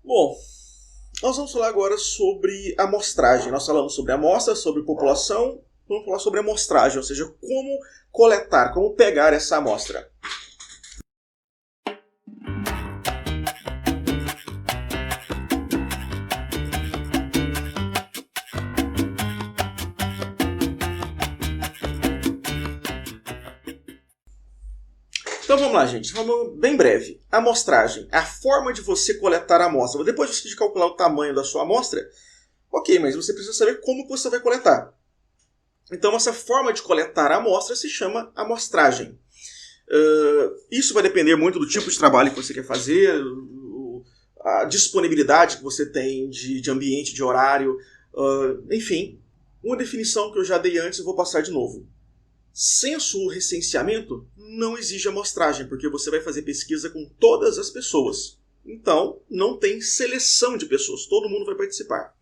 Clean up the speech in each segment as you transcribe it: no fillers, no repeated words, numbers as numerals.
Bom, nós vamos falar agora sobre amostragem. Nós falamos sobre amostra, sobre população, vamos falar sobre amostragem, ou seja, como coletar, como pegar essa amostra. Então vamos lá, gente. Vamos bem breve. Amostragem. A forma de você coletar a amostra. Depois de calcular o tamanho da sua amostra, ok, mas você precisa saber como você vai coletar. Então essa forma de coletar a amostra se chama amostragem. Isso vai depender muito do tipo de trabalho que você quer fazer, a disponibilidade que você tem de ambiente, de horário, enfim. Uma definição que eu já dei antes e vou passar de novo. Censo ou recenseamento não exige amostragem, porque você vai fazer pesquisa com todas as pessoas. Então, não tem seleção de pessoas, todo mundo vai participar.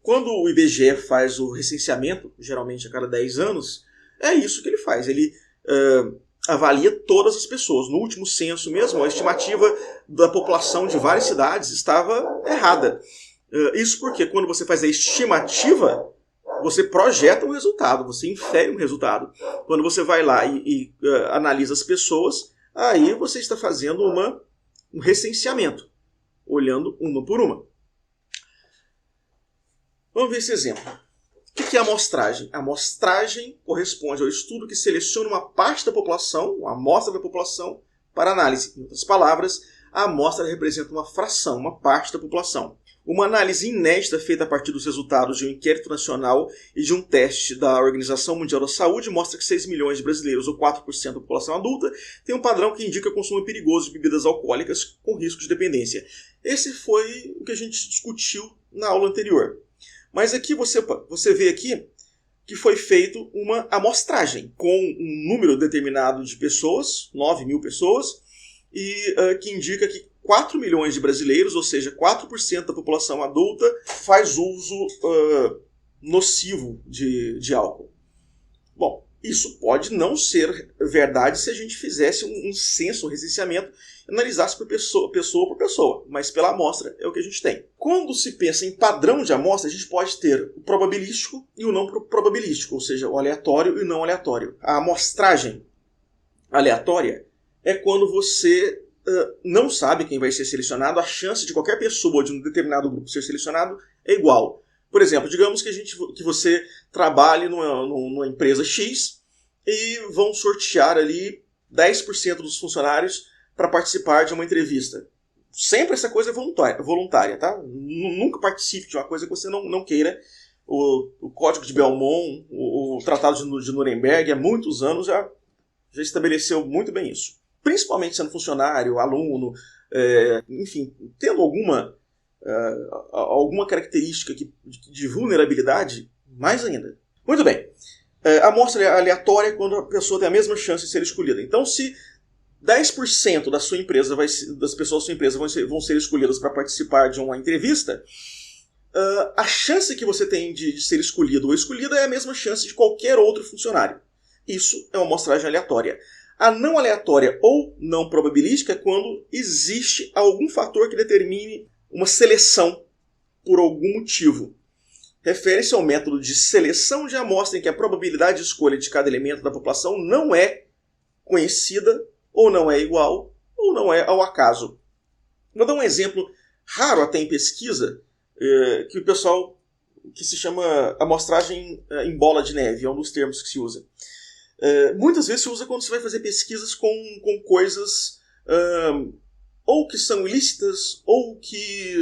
Quando o IBGE faz o recenseamento, geralmente a cada 10 anos, é isso que ele faz. Ele avalia todas as pessoas. No último censo mesmo, a estimativa da população de várias cidades estava errada. Isso porque quando você faz a estimativa, você projeta um resultado, você infere um resultado. Quando você vai lá e analisa as pessoas, aí você está fazendo um recenseamento, olhando uma por uma. Vamos ver esse exemplo. O que é amostragem? A amostragem corresponde ao estudo que seleciona uma parte da população, uma amostra da população, para análise. Em outras palavras, a amostra representa uma fração, uma parte da população. Uma análise inédita feita a partir dos resultados de um inquérito nacional e de um teste da Organização Mundial da Saúde mostra que 6 milhões de brasileiros, ou 4% da população adulta, tem um padrão que indica consumo perigoso de bebidas alcoólicas com risco de dependência. Esse foi o que a gente discutiu na aula anterior. Mas aqui você vê aqui que foi feito uma amostragem com um número determinado de pessoas, 9 mil pessoas, e que indica que 4 milhões de brasileiros, ou seja, 4% da população adulta, faz uso nocivo de álcool. Bom, isso pode não ser verdade se a gente fizesse um censo, um recenseamento, analisasse por pessoa por pessoa, mas pela amostra é o que a gente tem. Quando se pensa em padrão de amostra, a gente pode ter o probabilístico e o não probabilístico, ou seja, o aleatório e o não aleatório. A amostragem aleatória é quando você não sabe quem vai ser selecionado, a chance de qualquer pessoa de um determinado grupo ser selecionado é igual. Por exemplo, digamos que você trabalhe numa empresa X e vão sortear ali 10% dos funcionários para participar de uma entrevista. Sempre essa coisa é voluntária, tá? Nunca participe de uma coisa que você não queira. O Código de Belmont, o Tratado de Nuremberg, há muitos anos já estabeleceu muito bem isso. Principalmente sendo funcionário, aluno, enfim, tendo alguma característica de vulnerabilidade, mais ainda. Muito bem. A amostra aleatória é quando a pessoa tem a mesma chance de ser escolhida. Então, se 10% da sua empresa das pessoas da sua empresa vão ser escolhidas para participar de uma entrevista, a chance que você tem de ser escolhido ou escolhida é a mesma chance de qualquer outro funcionário. Isso é uma amostragem aleatória. A não aleatória ou não probabilística é quando existe algum fator que determine uma seleção por algum motivo. Refere-se ao método de seleção de amostra em que a probabilidade de escolha de cada elemento da população não é conhecida, ou não é igual, ou não é ao acaso. Vou dar um exemplo raro até em pesquisa, que o pessoal que se chama amostragem em bola de neve, é um dos termos que se usa. Muitas vezes se usa quando você vai fazer pesquisas com coisas ou que são ilícitas ou que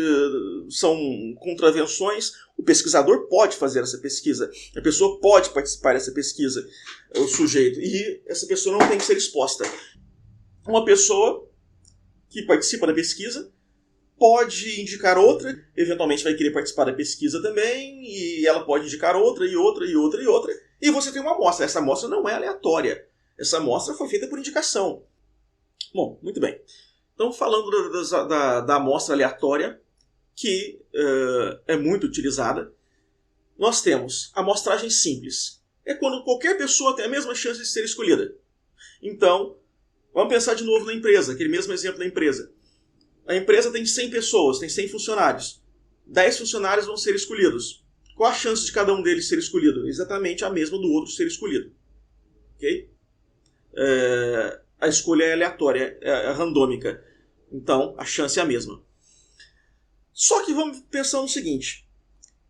são contravenções. O pesquisador pode fazer essa pesquisa, a pessoa pode participar dessa pesquisa, o sujeito, e essa pessoa não tem que ser exposta. Uma pessoa que participa da pesquisa pode indicar outra, eventualmente vai querer participar da pesquisa também, e ela pode indicar outra, e outra, e outra, e outra, e você tem uma amostra. Essa amostra não é aleatória. Essa amostra foi feita por indicação. Bom, muito bem. Então, falando da amostra aleatória, que é muito utilizada, nós temos a amostragem simples. É quando qualquer pessoa tem a mesma chance de ser escolhida. Então, vamos pensar de novo na empresa, aquele mesmo exemplo da empresa. A empresa tem 100 pessoas, tem 100 funcionários. 10 funcionários vão ser escolhidos. Qual a chance de cada um deles ser escolhido? Exatamente a mesma do outro ser escolhido. Ok? A escolha é aleatória, é randômica. Então, a chance é a mesma. Só que vamos pensar no seguinte.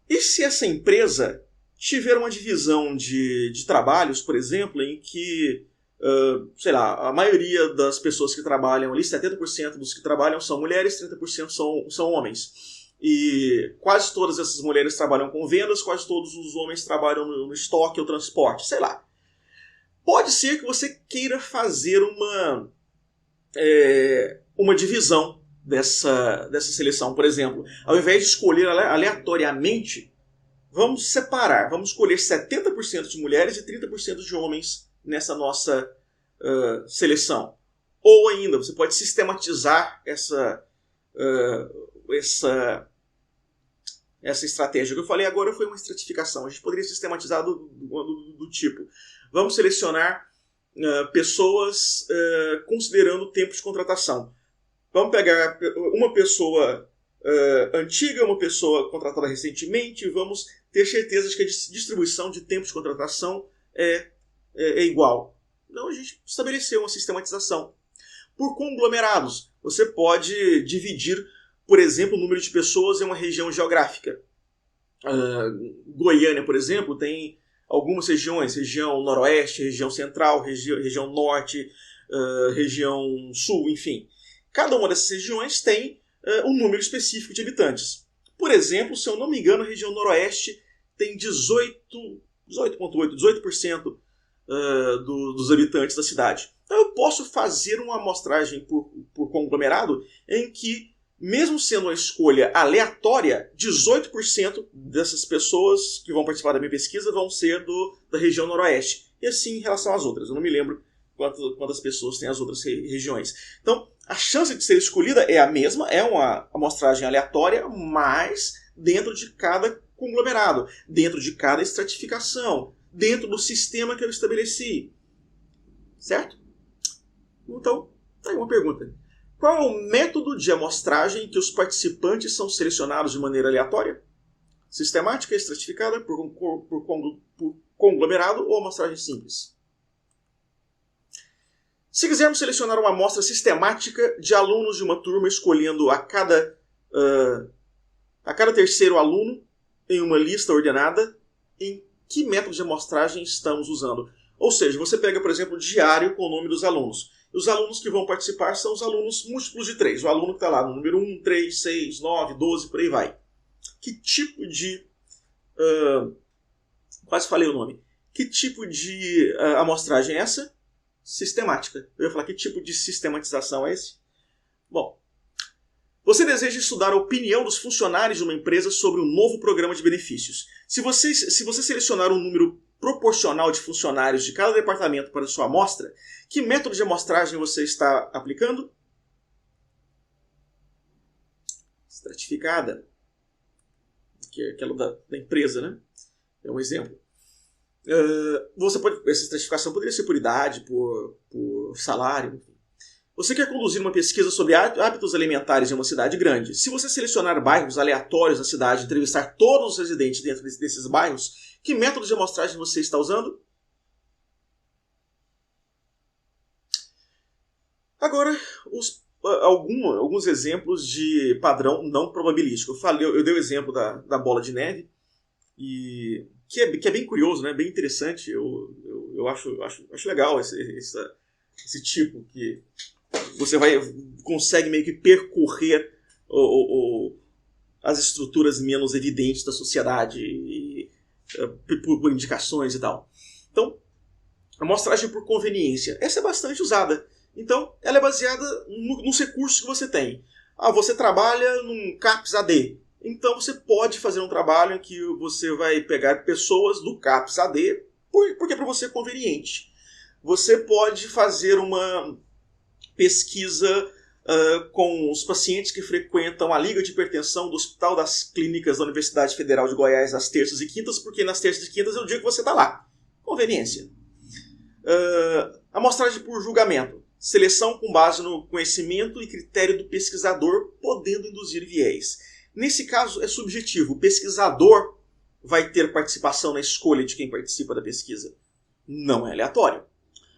E se essa empresa tiver uma divisão de trabalhos, por exemplo, em que, sei lá, a maioria das pessoas que trabalham ali, 70% dos que trabalham são mulheres, 30% são homens. E quase todas essas mulheres trabalham com vendas, quase todos os homens trabalham no estoque ou transporte, sei lá. Pode ser que você queira fazer uma divisão dessa seleção. Por exemplo, ao invés de escolher aleatoriamente, vamos separar, vamos escolher 70% de mulheres e 30% de homens nessa nossa seleção. Ou ainda, você pode sistematizar essa estratégia que eu falei agora foi uma estratificação. A gente poderia sistematizar do tipo: vamos selecionar pessoas considerando o tempo de contratação. Vamos pegar uma pessoa antiga, uma pessoa contratada recentemente, vamos ter certeza de que a distribuição de tempo de contratação é igual. Então a gente estabeleceu uma sistematização. Por conglomerados, você pode dividir, por exemplo, o número de pessoas em uma região geográfica. Goiânia, por exemplo, tem algumas regiões, região noroeste, região central, região norte, região sul, enfim. Cada uma dessas regiões tem um número específico de habitantes. Por exemplo, se eu não me engano, a região noroeste tem 18% dos habitantes da cidade. Então eu posso fazer uma amostragem por conglomerado em que, mesmo sendo uma escolha aleatória, 18% dessas pessoas que vão participar da minha pesquisa vão ser da região noroeste. E assim em relação às outras. Eu não me lembro quantas pessoas têm as outras regiões. Então, a chance de ser escolhida é a mesma, é uma amostragem aleatória, mas dentro de cada conglomerado, dentro de cada estratificação, dentro do sistema que eu estabeleci. Certo? Então, tá aí uma pergunta. Qual é o método de amostragem em que os participantes são selecionados de maneira aleatória? Sistemática, estratificada, por conglomerado ou amostragem simples? Se quisermos selecionar uma amostra sistemática de alunos de uma turma, escolhendo a cada terceiro aluno em uma lista ordenada, em que método de amostragem estamos usando? Ou seja, você pega, por exemplo, o diário com o nome dos alunos. Os alunos que vão participar são os alunos múltiplos de 3. O aluno que está lá no número 1, 3, 6, 9, 12, por aí vai. Que tipo de... quase falei o nome. Que tipo de amostragem é essa? Sistemática. Eu ia falar que tipo de sistematização é esse? Bom, você deseja estudar a opinião dos funcionários de uma empresa sobre um novo programa de benefícios. Se você selecionar um número proporcional de funcionários de cada departamento para sua amostra, que método de amostragem você está aplicando? Estratificada. Que é aquela da empresa, né? É um exemplo. Essa estratificação poderia ser por idade, por salário, enfim. Você quer conduzir uma pesquisa sobre hábitos alimentares em uma cidade grande. Se você selecionar bairros aleatórios da cidade e entrevistar todos os residentes dentro desses bairros, que método de amostragem você está usando? Agora, alguns exemplos de padrão não probabilístico. Eu dei o exemplo da bola de neve, e que é bem curioso, né? Bem interessante. Eu acho legal esse tipo que você consegue meio que percorrer as estruturas menos evidentes da sociedade por indicações e tal. Então, amostragem por conveniência. Essa é bastante usada. Então, ela é baseada nos recursos que você tem. Você trabalha num CAPS AD. Então, você pode fazer um trabalho em que você vai pegar pessoas do CAPS AD porque para você é conveniente. Você pode fazer uma pesquisa com os pacientes que frequentam a Liga de Hipertensão do Hospital das Clínicas da Universidade Federal de Goiás às terças e quintas, porque nas terças e quintas é o dia que você está lá. Conveniência. Amostragem por julgamento. Seleção com base no conhecimento e critério do pesquisador, podendo induzir viés. Nesse caso é subjetivo. O pesquisador vai ter participação na escolha de quem participa da pesquisa. Não é aleatório.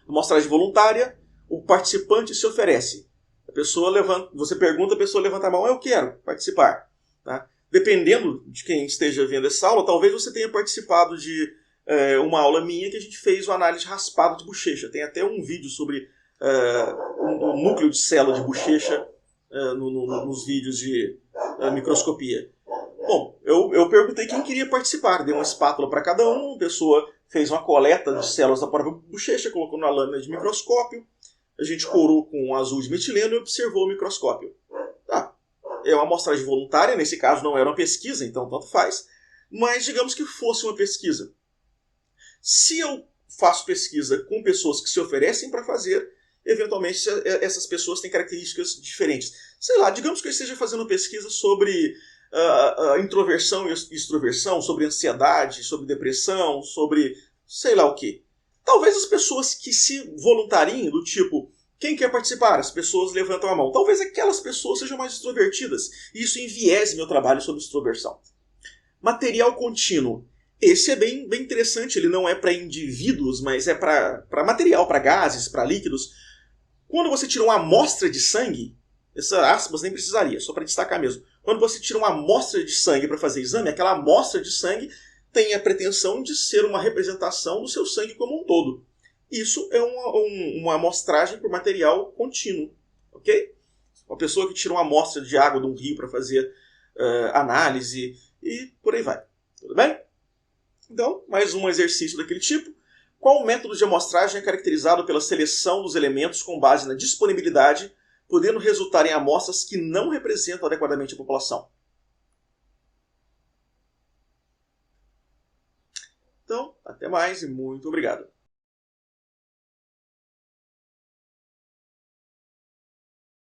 Amostragem voluntária, o participante se oferece. A pessoa levanta, você pergunta, a pessoa levanta a mão, eu quero participar. Tá? Dependendo de quem esteja vendo essa aula, talvez você tenha participado de uma aula minha que a gente fez uma análise de raspado de bochecha. Tem até um vídeo sobre o núcleo de célula de bochecha nos vídeos de microscopia. Bom, eu perguntei quem queria participar. Dei uma espátula para cada um, a pessoa fez uma coleta de células da própria bochecha, colocou na lâmina de microscópio, a gente corou com azul de metileno e observou o microscópio. Tá. É uma amostragem voluntária, nesse caso não era uma pesquisa, então tanto faz, mas digamos que fosse uma pesquisa. Se eu faço pesquisa com pessoas que se oferecem para fazer, eventualmente essas pessoas têm características diferentes. Sei lá, digamos que eu esteja fazendo pesquisa sobre introversão e extroversão, sobre ansiedade, sobre depressão, sobre sei lá o que. Talvez as pessoas que se voluntariem, do tipo, quem quer participar? As pessoas levantam a mão. Talvez aquelas pessoas sejam mais extrovertidas, e isso enviese meu trabalho sobre extroversão. Material contínuo. Esse é bem interessante, ele não é para indivíduos, mas é para material, para gases, para líquidos. Quando você tira uma amostra de sangue, essa aspas nem precisaria, só para destacar mesmo. Quando você tira uma amostra de sangue para fazer exame, aquela amostra de sangue tem a pretensão de ser uma representação do seu sangue como um todo. Isso é uma amostragem por material contínuo. Ok? Uma pessoa que tira uma amostra de água de um rio para fazer análise e por aí vai. Tudo bem? Então, mais um exercício daquele tipo. Qual método de amostragem é caracterizado pela seleção dos elementos com base na disponibilidade, podendo resultar em amostras que não representam adequadamente a população? Então, até mais e muito obrigado.